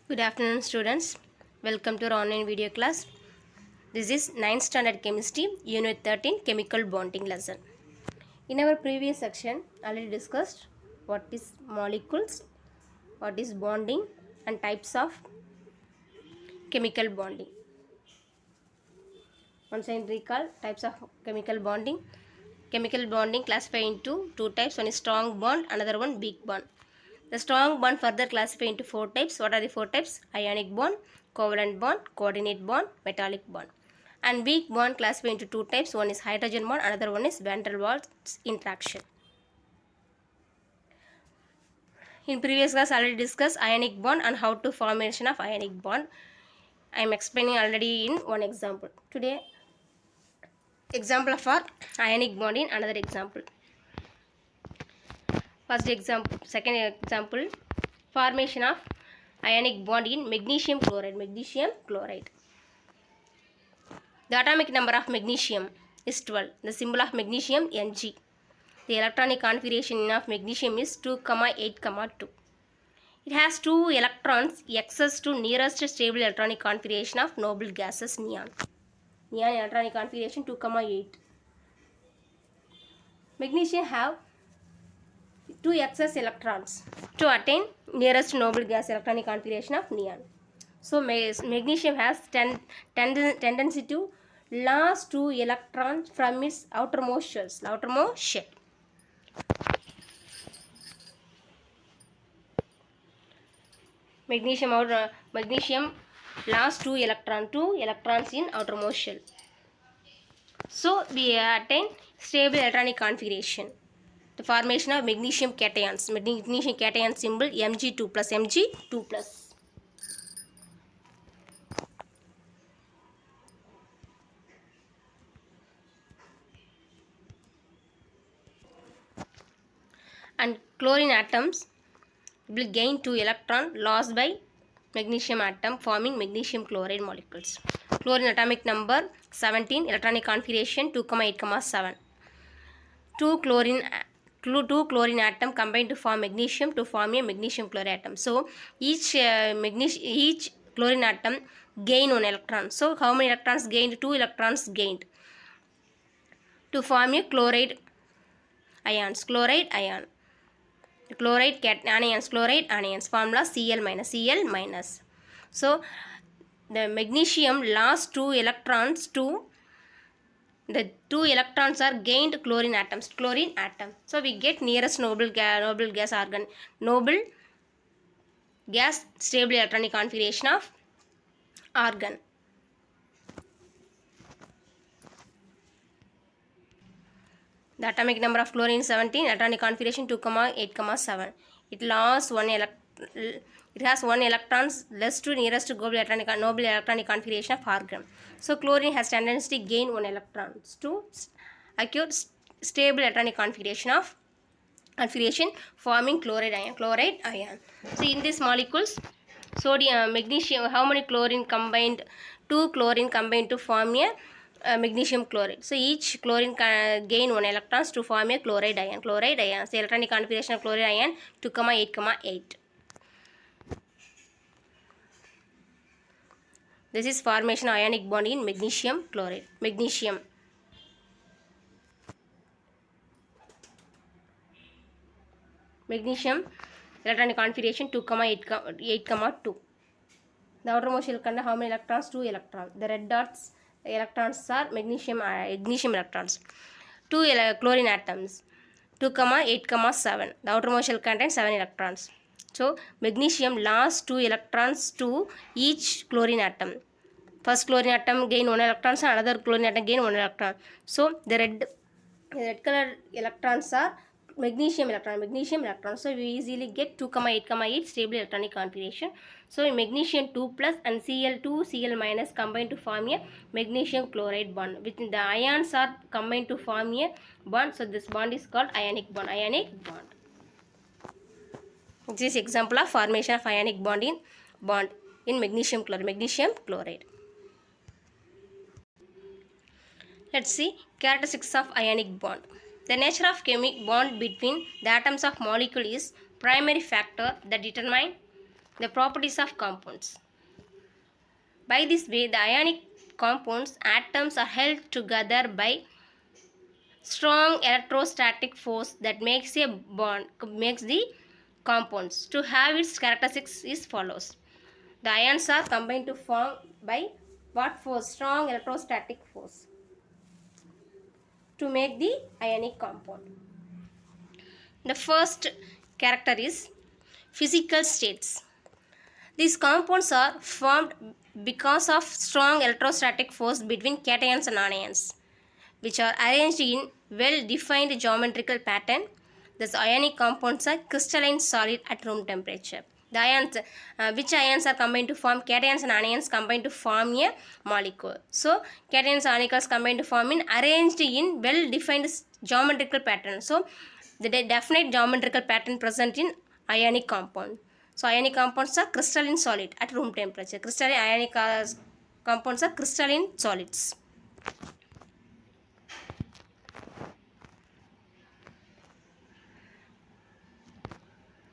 Good afternoon, students. Welcome to our online video class. This is 9th Standard Chemistry, Unit 13, Chemical Bonding lesson. In our previous section, already discussed what is molecules, what is bonding, and types of chemical bonding. Once I recall types of chemical bonding. Chemical bonding classified into two types. One is strong bond, another one weak bond. The strong bond further classified into four types. What are the four types? Ionic bond, covalent bond, coordinate bond, metallic bond. And weak bond classified into two types. One is hydrogen bond, another one is van der Waals interaction. In previous class already discussed ionic bond and how to formation of ionic bond. I am explaining already in one example. Today example of our ionic bond in another example. First example, second example, formation of ionic bond in magnesium chloride. Magnesium chloride. The atomic number of magnesium is 12. The symbol of magnesium Mg. The electronic configuration of magnesium is 2, 8, 2. It has 2 electrons excess to nearest stable electronic configuration of noble gases neon. Neon electronic configuration 2, 8. Magnesium have 2 excess electrons to attain nearest noble gas electronic configuration of neon. So magnesium has tendency to lose 2 electrons from its outermost shells. Outermost shell. Magnesium lost 2 electrons in outermost shell. So we attain stable electronic configuration. The formation of magnesium cations. Magnesium cation symbol Mg2 plus Mg2 plus. And chlorine atoms will gain 2 electrons lost by magnesium atom forming magnesium chloride molecules. Chlorine atomic number 17, electronic configuration 2, 8, 7. Two chlorine atom combine to form magnesium to form a magnesium chloride atom. So each chlorine atom gain 1 electron. So how many electrons gained? 2 electrons gained to form a chloride ions. Chloride ion. Chloride anions. Formula Cl minus. So the magnesium lost 2 electrons to the 2 electrons are gained chlorine atoms. So we get nearest noble gas organ. Noble gas stable electronic configuration of argon. The atomic number of chlorine 17, electronic configuration 2, 8, 7. It has 1 electrons less to nearest noble electronic configuration of argon. So chlorine has tendency to gain 1 electron to acute stable electronic configuration forming chloride ion. So in these molecules, sodium, magnesium, how many chlorine combined? 2 chlorine combined to form a magnesium chloride. So each chlorine can gain 1 electrons to form a chloride ion. So electronic configuration of chloride ion 2, 8, 8. This is formation of ionic bond in magnesium chloride. Magnesium electronic configuration 2, 8, 2. The outermost shell contains how many electrons? 2 electrons. The red dots electrons are magnesium electrons. 2 chlorine atoms. 2, 8, 7. The outermost shell contains 7 electrons. So magnesium lost 2 electrons to each chlorine atom. First chlorine atom gain 1 electron, and another chlorine atom gain 1 electron. So the red color electrons are magnesium electron. So we easily get 2, 8, 8 stable electronic configuration. So magnesium 2 plus and Cl minus combine to form a magnesium chloride bond. Within the ions are combined to form a bond. So this bond is called ionic bond. This is example of formation of ionic bond in magnesium chloride. Let's see characteristics of ionic bond. The nature of chemical bond between the atoms of molecule is primary factor that determine The properties of compounds. By this way, the ionic compounds atoms are held together by strong electrostatic force that makes a bond makes the compounds to have its characteristics is follows. The ions are combined to form by what force? Strong electrostatic force to make the ionic compound. The first character is physical states. These compounds are formed because of strong electrostatic force between cations and anions, which are arranged in well-defined geometrical pattern. Thus, ionic compounds are crystalline solid at room temperature. The ions, which ions are combined to form cations and anions combined to form a molecule. So, cations and anions combined to form in arranged in well-defined geometrical pattern. So, the definite geometrical pattern present in ionic compound. So, ionic compounds are crystalline solid at room temperature. Crystalline ionic compounds are crystalline solids.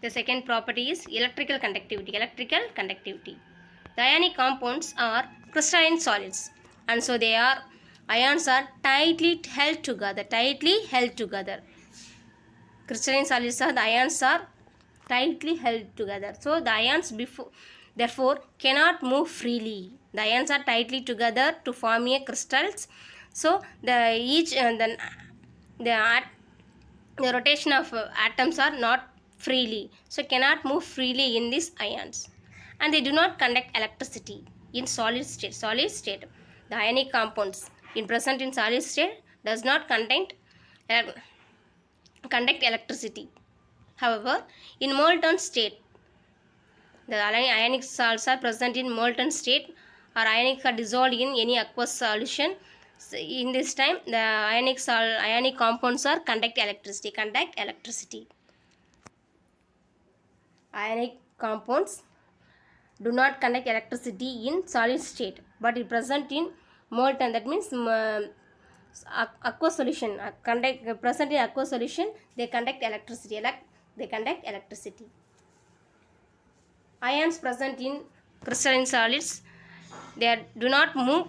The second property is electrical conductivity. Electrical conductivity. The ionic compounds are crystalline solids, and so they are ions are tightly held together. Tightly held together. Crystalline solids are the ions are tightly held together. So the ions therefore cannot move freely. The ions are tightly together to form a crystals. So the each the the rotation of atoms are not freely, so cannot move freely in these ions, and they do not conduct electricity in solid state. The ionic compounds in present in solid state does not conduct electricity. However, in molten state, the ionic salts are present in molten state, or ionic are dissolved in any aqueous solution. So in this time, the ionic compounds are conduct electricity. Ionic compounds do not conduct electricity in solid state, but it present in molten. That means aqueous solution. Present in aqueous solution, they conduct electricity. They conduct electricity. Ions present in crystalline solids, they do not move,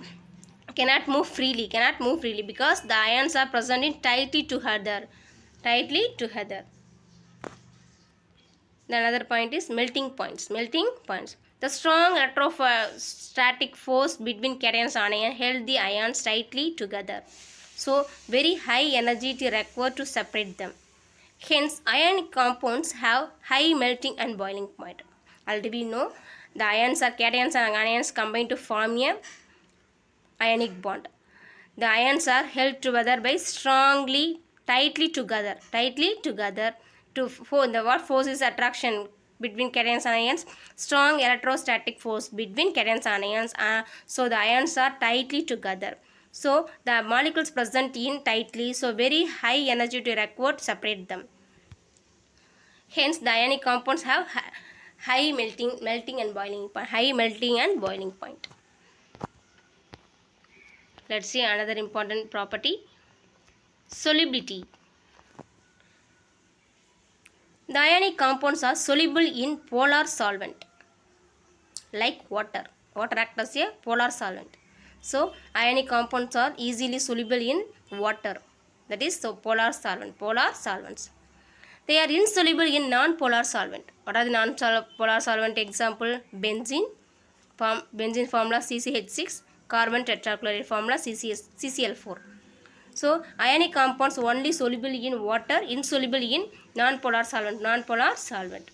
cannot move freely because the ions are present in tightly together. The another point is melting points. The strong electrostatic force between cations and ions held the ions tightly together. So very high energy is required to separate them. Hence, ionic compounds have high melting and boiling point. Already we know the ions are cations and anions combined to form a ionic bond. The ions are held together by tightly together to what force is attraction between cations and ions? Strong electrostatic force between cations and ions. So the ions are tightly together. So the molecules present in tightly, so very high energy to require to separate them. Hence, the ionic compounds have high melting and boiling point. Let's see another important property. Solubility. The ionic compounds are soluble in polar solvent like water. Water acts as a polar solvent. So, ionic compounds are easily soluble in water. That is, so polar solvents. They are insoluble in non-polar solvent. What are the non-polar solvent example? Benzene formula CCH6, carbon tetrachloride formula CCl4. So, ionic compounds only soluble in water, insoluble in non-polar solvent.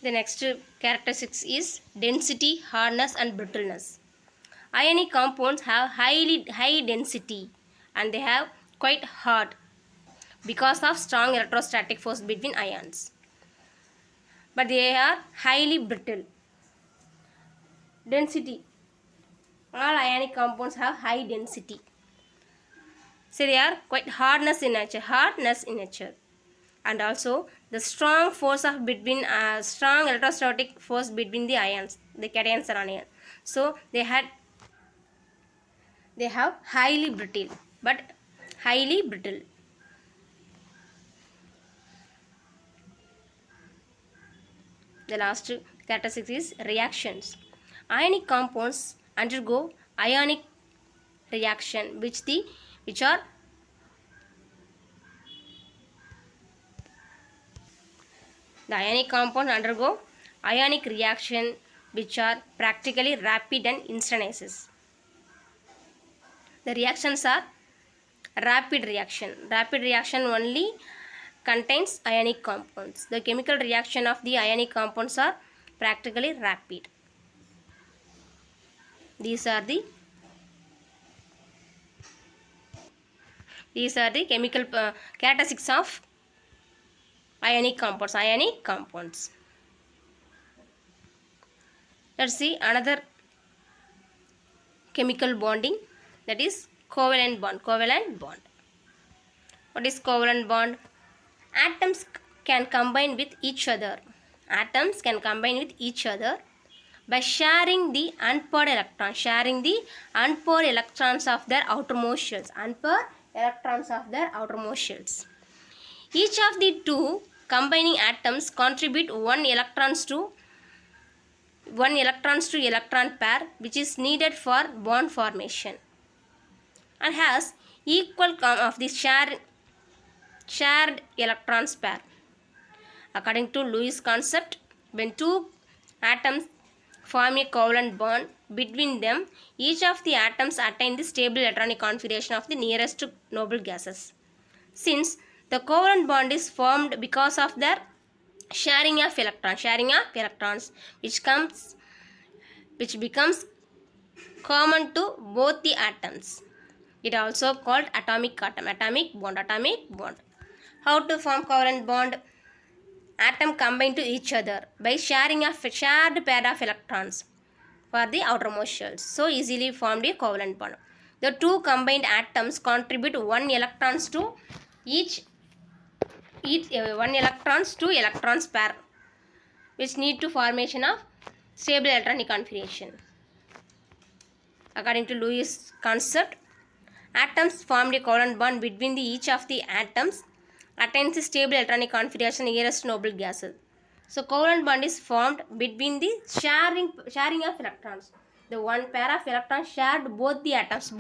The next characteristics is density, hardness and brittleness. Ionic compounds have high density and they have quite hard because of strong electrostatic force between ions. But they are highly brittle. Density. All ionic compounds have high density. So they are quite hardness in nature. And also the strong force of between strong electrostatic force between the ions, the cations and anions. So they have highly brittle. The last characteristic is reactions. Ionic compounds undergo ionic reaction which are the ionic compounds undergo ionic reaction which are practically rapid and instantaneous. The reactions are rapid reaction. Rapid reaction only contains ionic compounds. The chemical reaction of the ionic compounds are practically rapid. These are the chemical characteristics of ionic compounds. Ionic compounds. Let's see another chemical bonding, that is covalent bond. Covalent bond. What is covalent bond? Atoms can combine with each other. Atoms can combine with each other by sharing the unpaired electrons. Sharing the unpaired electrons of their outermost shells. Unpaired electrons of their outermost shells. Each of the two combining atoms contribute one electrons to electron pair which is needed for bond formation and has equal of the shared electrons pair. According to Lewis concept, when two atoms form a covalent bond between them, each of the atoms attain the stable electronic configuration of the nearest noble gases. Since the covalent bond is formed because of their sharing of electrons, which becomes common to both the atoms. It also called atomic bond. How to form covalent bond? Atom combine to each other by sharing a shared pair of electrons for the outermost shells. So easily formed a covalent bond. The two combined atoms contribute one electrons to one electrons to electrons pair which need to formation of stable electronic configuration. According to Lewis concept, atoms formed a covalent bond between each of the atoms attains the stable electronic configuration nearest noble gases. So covalent bond is formed between the sharing of electrons. The one pair of electrons shared both the atoms.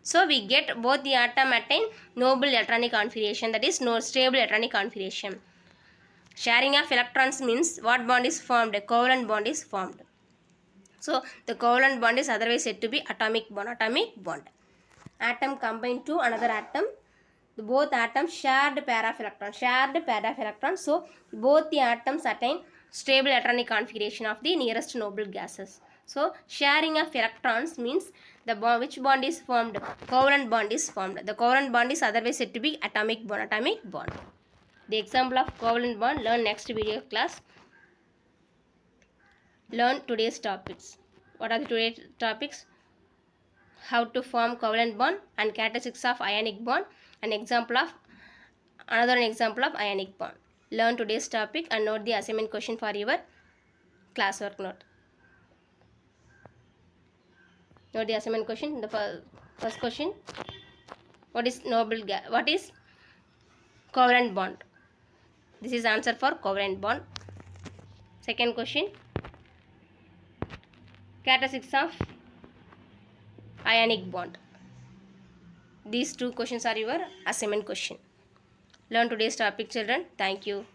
So we get both the atom attain noble electronic configuration, that is no stable electronic configuration. Sharing of electrons means what bond is formed? A covalent bond is formed. So the covalent bond is otherwise said to be atomic bond. Atom combined to another atom. Both atoms shared pair of electrons. So both the atoms attain stable electronic configuration of the nearest noble gases. So sharing of electrons means the bond, which bond is formed? Covalent bond is formed. The covalent bond is otherwise said to be atomic bond. The example of covalent bond learn next video class. Learn today's topics. What are the today's topics? How to form covalent bond and characteristics of ionic bond. Another example of ionic bond. Learn today's topic and note the assignment question for your classwork note. Note the assignment question. The first question: what is covalent bond? This is answer for covalent bond. Second question: characteristics of ionic bond. These two questions are your assignment question. Learn today's topic, children. Thank you.